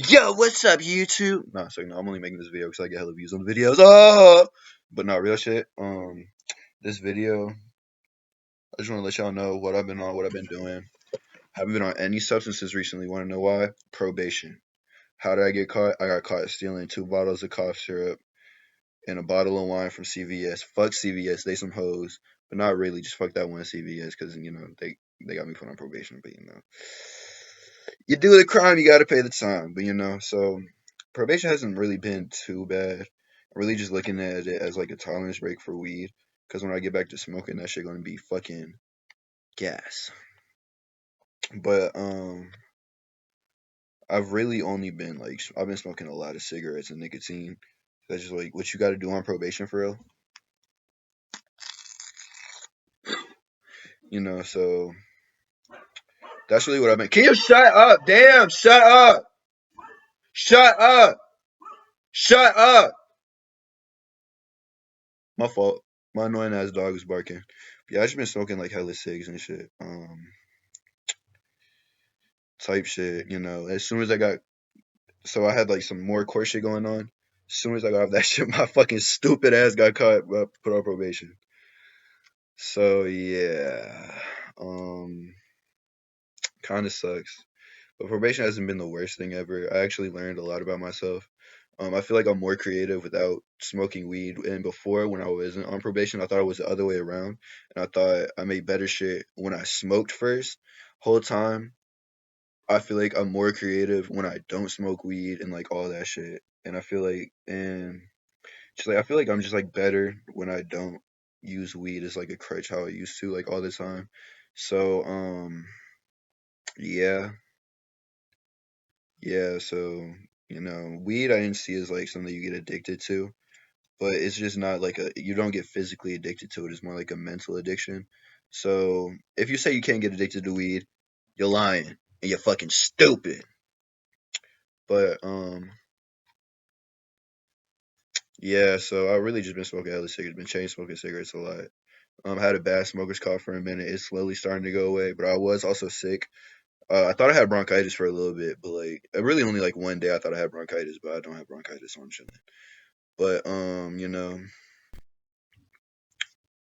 Yo, what's up, YouTube? Nah, sorry, no, I'm only making this video because I get hella views on the videos. Oh, but not real shit. This video, I just want to let y'all know what I've been on, what I've been doing. Haven't been on any substances recently. Want to know why? Probation. How did I get caught? I got caught stealing 2 bottles of cough syrup and a bottle of wine from CVS. Fuck CVS, they some hoes, but not really. Just fuck that one CVS because they got me put on probation. But you do the crime, you got to pay the time. But so probation hasn't really been too bad. I'm really just looking at it as like a tolerance break for weed. Because when I get back to smoking, that shit gonna be fucking gas. But I've really only been like I've been smoking a lot of cigarettes and nicotine. That's just like what you got to do on probation for real. So that's really what I've been. Can you shut up? Damn, shut up! Shut up! Shut up! My fault. My annoying ass dog is barking. Yeah, I just been smoking like hella cigs and shit. Type shit. As soon as I got, so I had like some more court shit going on. As soon as I got off that shit, my fucking stupid ass got caught, put on probation. So yeah, kind of sucks. But probation hasn't been the worst thing ever. I actually learned a lot about myself. I feel like I'm more creative without smoking weed. And before, when I wasn't on probation, I thought it was the other way around. And I thought I made better shit when I smoked first. Whole time, I feel like I'm more creative when I don't smoke weed and like all that shit. And I feel like I'm just like better when I don't use weed as like a crutch how I used to like all the time. So yeah, yeah. So weed I didn't see as like something you get addicted to, but it's just not like you don't get physically addicted to it. It's more like a mental addiction. So if you say you can't get addicted to weed, you're lying and you're fucking stupid. But yeah, so I really just been smoking hella cigarettes, been chain smoking cigarettes a lot. I had a bad smoker's cough for a minute. It's slowly starting to go away, but I was also sick. I thought I had bronchitis for a little bit, but like really only like one day I thought I had bronchitis, but I don't have bronchitis, so I'm chilling. But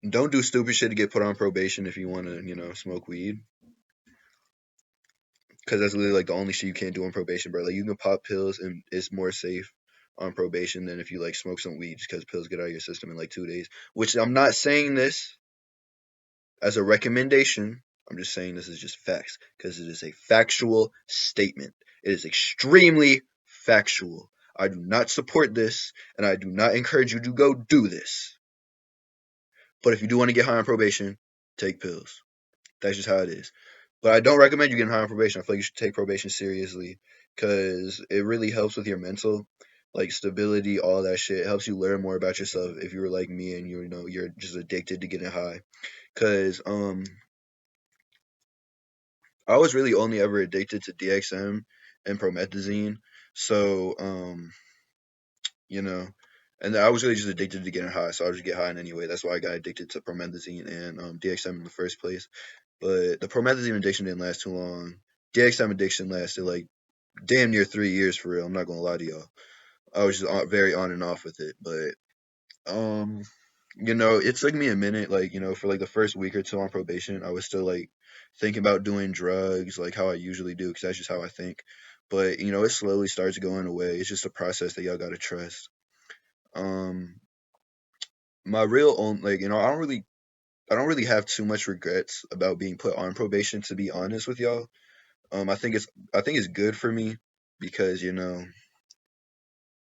don't do stupid shit to get put on probation if you want to, smoke weed, because that's literally like the only shit you can't do on probation, bro. Like you can pop pills and it's more safe on probation than if you like smoke some weed, just because pills get out of your system in like 2 days. Which I'm not saying this as a recommendation. I'm just saying this is just facts because it is a factual statement. It is extremely factual. I do not support this and I do not encourage you to go do this. But if you do want to get high on probation, take pills. That's just how it is. But I don't recommend you getting high on probation. I feel like you should take probation seriously because it really helps with your mental, like stability, all that shit. It helps you learn more about yourself if you were like me and you're just addicted to getting high. Cause I was really only ever addicted to DXM and promethazine. So you know, and I was really just addicted to getting high. So I would just get high in anyway. That's why I got addicted to promethazine and DXM in the first place. But the promethazine addiction didn't last too long. DXM addiction lasted like damn near 3 years for real. I'm not gonna lie to y'all. I was just very on and off with it, but um, it took me a minute. Like for like the first week or two on probation, I was still like thinking about doing drugs, like how I usually do, because that's just how I think. But it slowly starts going away. It's just a process that y'all gotta trust. Um, my real own like I don't really have too much regrets about being put on probation. To be honest with y'all, I think it's good for me because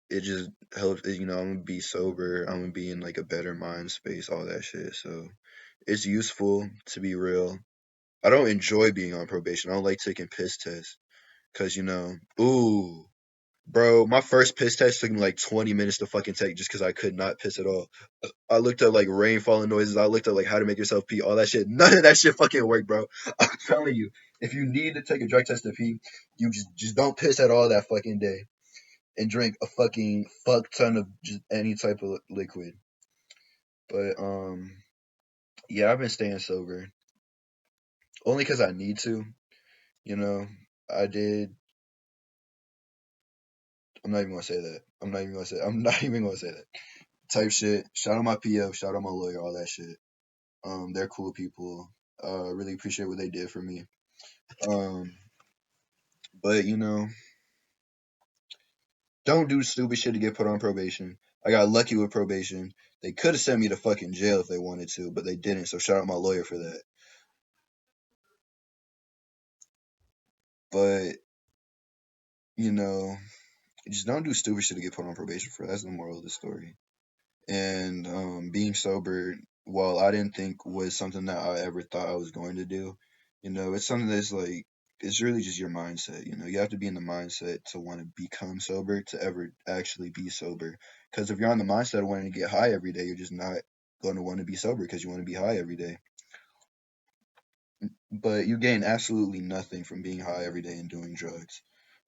it just helps. I'm gonna be sober. I'm gonna be in like a better mind space, all that shit. So it's useful to be real. I don't enjoy being on probation. I don't like taking piss tests because ooh, bro, my first piss test took me like 20 minutes to fucking take just because I could not piss at all. I looked at like rain falling noises. I looked at like how to make yourself pee, all that shit. None of that shit fucking worked, bro. I'm telling you, if you need to take a drug test to pee, you just don't piss at all that fucking day and drink a fucking fuck ton of just any type of liquid. But yeah, I've been staying sober only because I need to. You know, I did I'm not even gonna say that. I'm not even gonna say. I'm not even gonna say that type shit. Shout out my PO. Shout out my lawyer. All that shit. They're cool people. Really appreciate what they did for me. Um, but don't do stupid shit to get put on probation. I got lucky with probation. They could have sent me to fucking jail if they wanted to, but they didn't. So shout out my lawyer for that. But you know, just don't do stupid shit to get put on probation for. That's the moral of the story. And being sober, while I didn't think was something that I ever thought I was going to do, it's something that's like it's really just your mindset. You have to be in the mindset to want to become sober to ever actually be sober. Because if you're on the mindset of wanting to get high every day, you're just not going to want to be sober because you want to be high every day. But you gain absolutely nothing from being high every day and doing drugs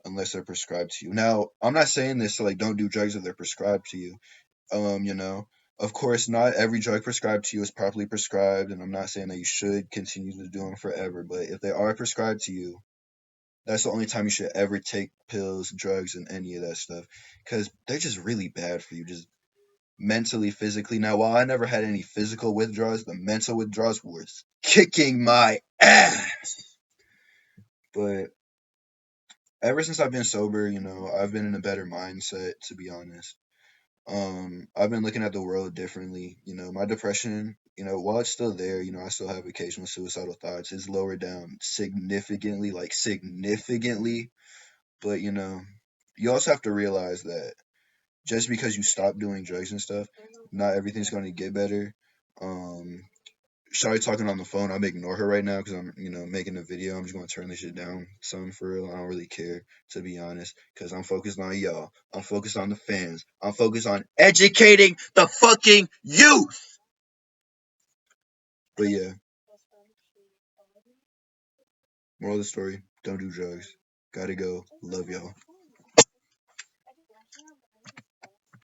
unless they're prescribed to you. Now, I'm not saying this to like don't do drugs if they're prescribed to you. You know, of course, not every drug prescribed to you is properly prescribed, and I'm not saying that you should continue to do them forever, but if they are prescribed to you, that's the only time you should ever take pills, drugs, and any of that stuff, because they're just really bad for you, just mentally, physically. Now, while I never had any physical withdrawals, the mental withdrawals was kicking my ass. But ever since I've been sober, I've been in a better mindset, to be honest. I've been looking at the world differently. My depression, while it's still there, I still have occasional suicidal thoughts. It's lowered down significantly, like significantly. But you also have to realize that just because you stop doing drugs and stuff, not everything's going to get better. Um, Shawty talking on the phone. I'm ignore her right now because I'm, making a video. I'm just gonna turn this shit down some for real. I don't really care, to be honest, because I'm focused on y'all. I'm focused on the fans. I'm focused on educating the fucking youth. But yeah, moral of the story: don't do drugs. Gotta go. Love y'all.